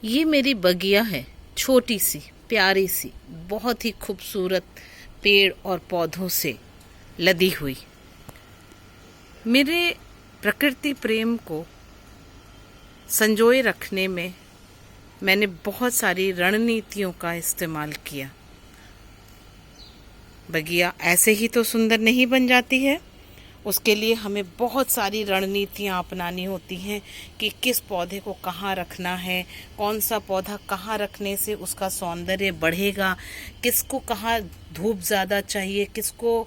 ये मेरी बगिया है, छोटी सी प्यारी सी, बहुत ही खूबसूरत पेड़ और पौधों से लदी हुई। मेरे प्रकृति प्रेम को संजोए रखने में मैंने बहुत सारी रणनीतियों का इस्तेमाल किया। बगिया ऐसे ही तो सुंदर नहीं बन जाती है, उसके लिए हमें बहुत सारी रणनीतियाँ अपनानी होती हैं कि किस पौधे को कहाँ रखना है, कौन सा पौधा कहाँ रखने से उसका सौंदर्य बढ़ेगा, किसको कहाँ धूप ज़्यादा चाहिए, किसको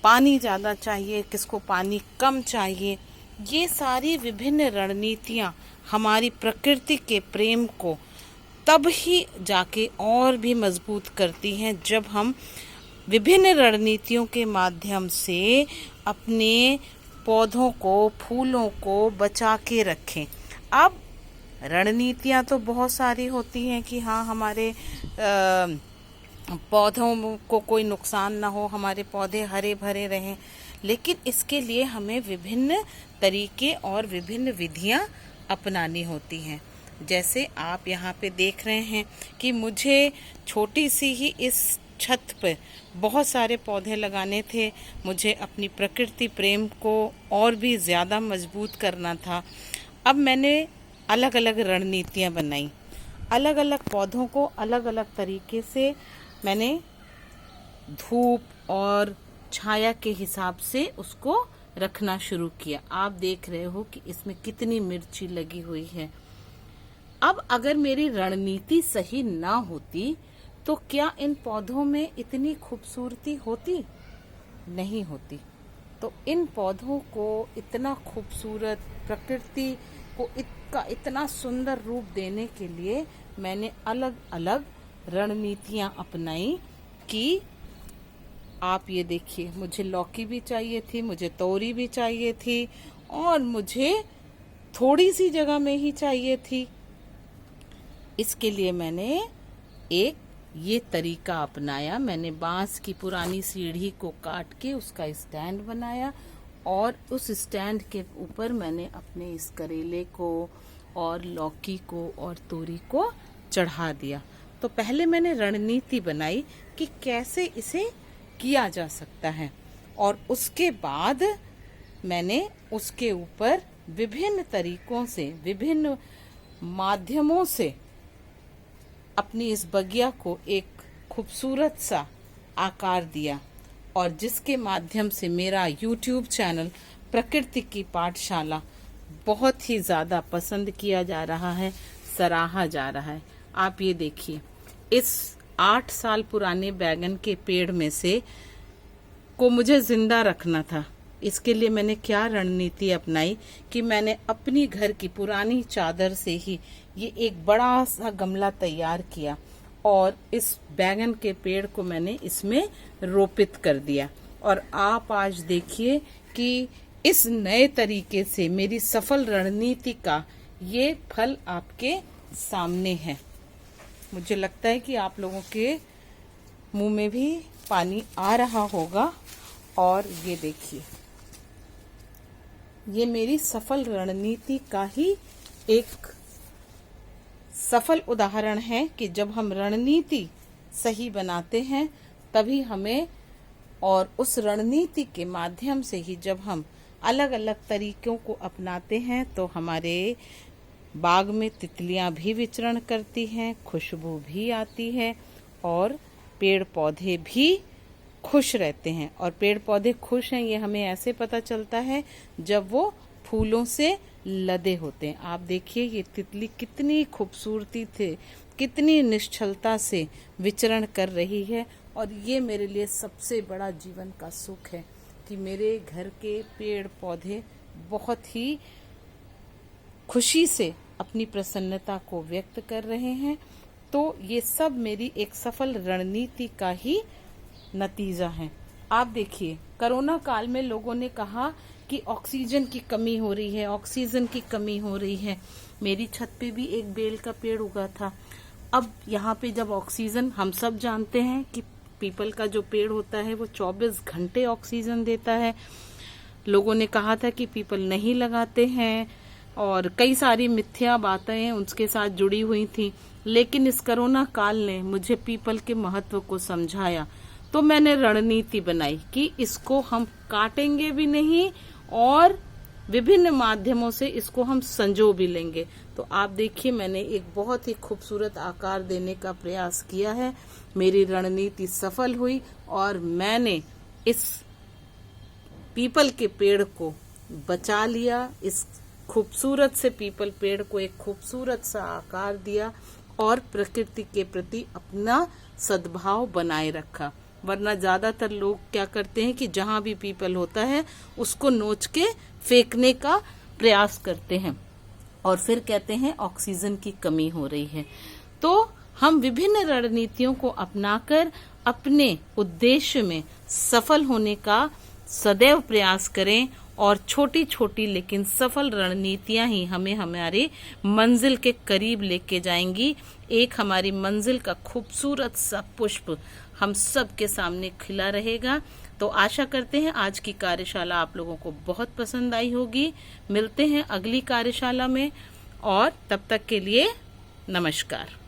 पानी ज़्यादा चाहिए, किसको पानी कम चाहिए। ये सारी विभिन्न रणनीतियाँ हमारी प्रकृति के प्रेम को तब ही जाके और भी मजबूत करती हैं जब हम विभिन्न रणनीतियों के माध्यम से अपने पौधों को, फूलों को बचा के रखें। अब रणनीतियाँ तो बहुत सारी होती हैं कि हाँ, हमारे पौधों को कोई नुकसान ना हो, हमारे पौधे हरे भरे रहें, लेकिन इसके लिए हमें विभिन्न तरीके और विभिन्न विधियाँ अपनानी होती हैं। जैसे आप यहाँ पे देख रहे हैं कि मुझे छोटी सी ही इस छत पे बहुत सारे पौधे लगाने थे। मुझे अपनी प्रकृति प्रेम को और भी ज़्यादा मजबूत करना था। अब मैंने अलग अलग रणनीतियाँ बनाई, अलग अलग पौधों को अलग अलग तरीके से मैंने धूप और छाया के हिसाब से उसको रखना शुरू किया। आप देख रहे हो कि इसमें कितनी मिर्ची लगी हुई है। अब अगर मेरी रणनीति सही ना होती तो क्या इन पौधों में इतनी खूबसूरती होती? नहीं होती। तो इन पौधों को इतना खूबसूरत, प्रकृति को इतना सुंदर रूप देने के लिए मैंने अलग अलग रणनीतियाँ अपनाई कि आप ये देखिए, मुझे लौकी भी चाहिए थी, मुझे तोरी भी चाहिए थी और मुझे थोड़ी सी जगह में ही चाहिए थी। इसके लिए मैंने एक ये तरीका अपनाया। मैंने बांस की पुरानी सीढ़ी को काट के उसका स्टैंड बनाया और उस स्टैंड के ऊपर मैंने अपने इस करेले को और लौकी को और तोरी को चढ़ा दिया। तो पहले मैंने रणनीति बनाई कि कैसे इसे किया जा सकता है और उसके बाद मैंने उसके ऊपर विभिन्न तरीकों से, विभिन्न माध्यमों से अपनी इस बगिया को एक खूबसूरत सा आकार दिया और जिसके माध्यम से मेरा YouTube चैनल प्रकृति की पाठशाला बहुत ही ज़्यादा पसंद किया जा रहा है, सराहा जा रहा है। आप ये देखिए, इस 8 साल पुराने बैगन के पेड़ में से को मुझे जिंदा रखना था। इसके लिए मैंने क्या रणनीति अपनाई कि मैंने अपनी घर की पुरानी चादर से ही ये एक बड़ा सा गमला तैयार किया और इस बैगन के पेड़ को मैंने इसमें रोपित कर दिया। और आप आज देखिए कि इस नए तरीके से मेरी सफल रणनीति का ये फल आपके सामने है। मुझे लगता है कि आप लोगों के मुंह में भी पानी आ रहा होगा। और ये देखिए, ये मेरी सफल रणनीति का ही एक सफल उदाहरण है कि जब हम रणनीति सही बनाते हैं तभी हमें, और उस रणनीति के माध्यम से ही जब हम अलग अलग तरीकों को अपनाते हैं तो हमारे बाग में तितलियां भी विचरण करती हैं, खुशबू भी आती है और पेड़ पौधे भी खुश रहते हैं। और पेड़ पौधे खुश हैं ये हमें ऐसे पता चलता है जब वो फूलों से लदे होते हैं। आप देखिए, ये तितली कितनी खूबसूरती थे, कितनी निश्चलता से विचरण कर रही है। और ये मेरे लिए सबसे बड़ा जीवन का सुख है कि मेरे घर के पेड़ पौधे बहुत ही खुशी से अपनी प्रसन्नता को व्यक्त कर रहे हैं। तो ये सब मेरी एक सफल रणनीति का ही नतीजा है। आप देखिए, कोरोना काल में लोगों ने कहा कि ऑक्सीजन की कमी हो रही है, ऑक्सीजन की कमी हो रही है। मेरी छत पे भी एक बेल का पेड़ उगा था। अब यहाँ पे जब ऑक्सीजन, हम सब जानते हैं कि पीपल का जो पेड़ होता है वो 24 घंटे ऑक्सीजन देता है। लोगों ने कहा था कि पीपल नहीं लगाते हैं और कई सारी मिथ्या बातें उसके साथ जुड़ी हुई थी, लेकिन इस कोरोना काल ने मुझे पीपल के महत्व को समझाया। तो मैंने रणनीति बनाई कि इसको हम काटेंगे भी नहीं और विभिन्न माध्यमों से इसको हम संजो भी लेंगे। तो आप देखिए, मैंने एक बहुत ही खूबसूरत आकार देने का प्रयास किया है। मेरी रणनीति सफल हुई और मैंने इस पीपल के पेड़ को बचा लिया। इस खूबसूरत से पीपल पेड़ को एक खूबसूरत सा आकार दिया और प्रकृति के प्रति अपना सद्भाव बनाए रखा। वरना ज्यादातर लोग क्या करते हैं कि जहां भी पीपल होता है उसको नोच के फेंकने का प्रयास करते हैं और फिर कहते हैं ऑक्सीजन की कमी हो रही है। तो हम विभिन्न रणनीतियों को अपनाकर अपने उद्देश्य में सफल होने का सदैव प्रयास करें और छोटी छोटी लेकिन सफल रणनीतियां ही हमें हमारे मंजिल के करीब लेके जाएंगी। एक हमारी मंजिल का खूबसूरत सा पुष्प हम सब के सामने खिला रहेगा। तो आशा करते हैं आज की कार्यशाला आप लोगों को बहुत पसंद आई होगी। मिलते हैं अगली कार्यशाला में और तब तक के लिए नमस्कार।